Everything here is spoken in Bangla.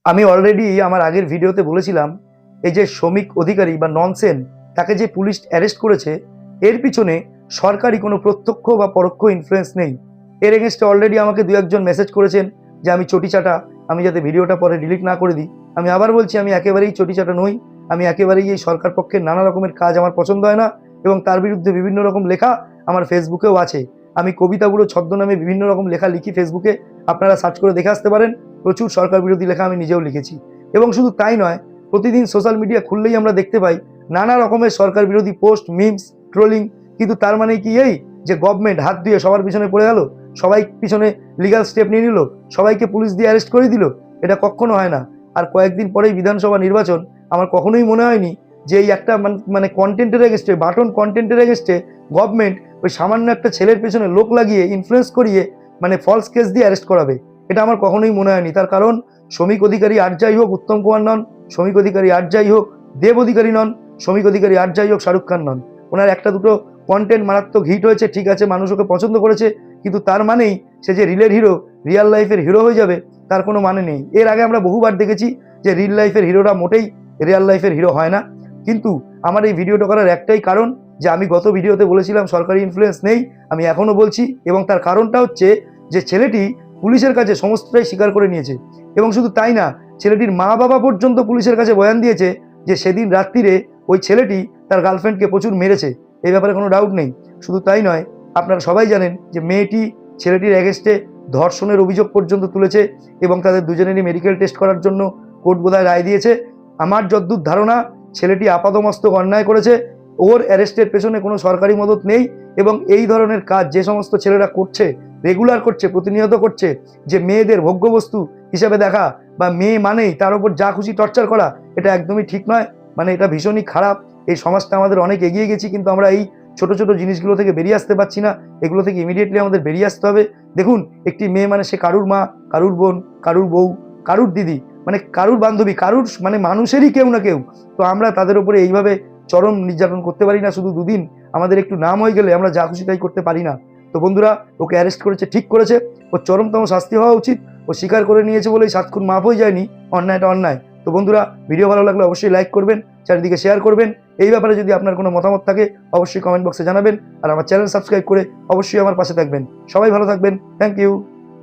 আমি অলরেডি আমার আগের ভিডিওতে বলেছিলাম, এই যে শ্রমিক অধিকারী বা ননসেন, তাকে যে পুলিশ অ্যারেস্ট করেছে, এর পিছনে সরকারি কোনো প্রত্যক্ষ বা পরোক্ষ ইনফ্লুয়েন্স নেই। এর এগেনস্টে অলরেডি আমাকে দু একজন মেসেজ করেছেন যে আমি চটিচাটা, আমি যাতে ভিডিওটা পরে ডিলিট না করে দিই। আমি আবার বলছি, আমি একেবারেই চটিচাটা নই। আমি একেবারেই এই সরকার পক্ষের নানা রকমের কাজ আমার পছন্দ হয় না, এবং তার বিরুদ্ধে বিভিন্ন রকম লেখা আমার ফেসবুকেও আছে। আমি কবিতাগুলো ছদ্মনামে বিভিন্ন রকম লেখা লিখি ফেসবুকে, আপনারা সার্চ করে দেখে আসতে পারেন। প্রচুর সরকার বিরোধী লেখা আমি নিজেও লিখেছি। এবং শুধু তাই নয়, প্রতিদিন সোশ্যাল মিডিয়া খুললেই আমরা দেখতে পাই নানা রকমের সরকার বিরোধী পোস্ট, মিমস, ট্রোলিং। কিন্তু তার মানে কি এই যে গভর্নমেন্ট হাত দিয়ে সবার পিছনে পড়ে গেল, সবাই পিছনে লিগাল স্টেপ নিয়ে নিল, সবাইকে পুলিশ দিয়ে অ্যারেস্ট করে দিল? এটা কখনো হয় না। আর কয়েকদিন পরেই বিধানসভা নির্বাচন। আমার কখনোই মনে হয়নি যে এই একটা মানে কন্টেন্টের এগেনস্টে, বাটন কন্টেন্টের এগেনস্টে গভর্নমেন্ট ওই সামান্য একটা ছেলের পেছনে লোক লাগিয়ে, ইনফ্লুয়েন্স করিয়ে, মানে ফলস কেস দিয়ে অ্যারেস্ট করাবে। এটা আমার কখনোই মনে হয়নি। তার কারণ শ্রমিক অধিকারী আর যাই হোক উত্তম কুমার নন, শ্রমিক অধিকারী আর যাই হোক দেব অধিকারী নন, শ্রমিক অধিকারী আর যাই হোক শাহরুখ খান নন। ওনার একটা দুটো কন্টেন্ট মারাত্মক হিট হয়েছে, ঠিক আছে, মানুষ ওকে পছন্দ করেছে, কিন্তু তার মানেই সে যে রিলের হিরো, রিয়েল লাইফের হিরো হয়ে যাবে, তার কোনো মানে নেই। এর আগে আমরা বহুবার দেখেছি যে রিয়েল লাইফের হিরোরা মোটেই রিয়েল লাইফের হিরো হয় না। কিন্তু আমার এই ভিডিওটা করার একটাই কারণ, যে আমি গত ভিডিওতে বলেছিলাম সরকারি ইনফ্লুয়েন্স নেই, আমি এখনো বলছি। এবং তার কারণটা হচ্ছে যে ছেলেটি পুলিশের কাছে সমস্তটাই স্বীকার করে নিয়েছে। এবং শুধু তাই না, ছেলেটির মা বাবা পর্যন্ত পুলিশের কাছে বয়ান দিয়েছে যে সেদিন রাত্রিরে ওই ছেলেটি তার গার্লফ্রেন্ডকে প্রচুর মেরেছে। এই ব্যাপারে কোনো ডাউট নেই। শুধু তাই নয়, আপনারা সবাই জানেন যে মেয়েটি ছেলেটির এগেনস্টে ধর্ষণের অভিযোগ পর্যন্ত তুলেছে, এবং তাদের দুজনেরই মেডিকেল টেস্ট করার জন্য কোর্ট বোধহয় রায় দিয়েছে। আমার যদ্দূর ধারণা, ছেলেটি আপাদমস্তক অন্যায় করেছে। ওর অ্যারেস্টের পেছনে কোনো সরকারি মদত নেই। এবং এই ধরনের কাজ যে সমস্ত ছেলেরা করছে, রেগুলার করছে, প্রতিনিয়ত করছে, যে মেয়েদের ভোগ্যবস্তু হিসেবে দেখা, বা মেয়ে মানেই তার উপর যা খুশি টর্চার করা, এটা একদমই ঠিক নয়। মানে এটা ভীষণই খারাপ। এই সমাজটা আমাদের অনেক এগিয়ে গেছি, কিন্তু আমরা এই ছোট ছোট জিনিসগুলো থেকে বেরিয়ে আসতে পারছি না। এগুলো থেকে ইমিডিয়েটলি আমাদের বেরিয়ে আসতে হবে। দেখুন, একটি মেয়ে মানে সে কারুর মা, কারুর বোন, কারুর বউ, কারুর দিদি, মানে কারুর বান্ধবী, কারুর মানে মানুষেরই কেউ না কেউ। তো আমরা তাদের উপরে এইভাবে চরম নির্যাতন করতে পারি না। শুধু দুদিন আমাদের একটু নাম হয়ে গেলে আমরা যা খুশি তাই করতে পারি না। তো বন্ধুরা, ওকে অ্যারেস্ট করেছে, ঠিক করেছে। ওর চরমতম শাস্তি হওয়া উচিত। ও স্বীকার করে নিয়েছে বলেই 7 খুন মাফ হয়ে যায়নি। অন্যায়টা অন্যায়। তো বন্ধুরা, ভিডিও ভালো লাগলে অবশ্যই লাইক করবেন, চারিদিকে শেয়ার করবেন। এই ব্যাপারে যদি আপনার কোনো মতামত থাকে অবশ্যই কমেন্ট বক্সে জানাবেন। আর আমার চ্যানেল সাবস্ক্রাইব করে অবশ্যই আমার পাশে থাকবেন। সবাই ভালো থাকবেন। Thank you.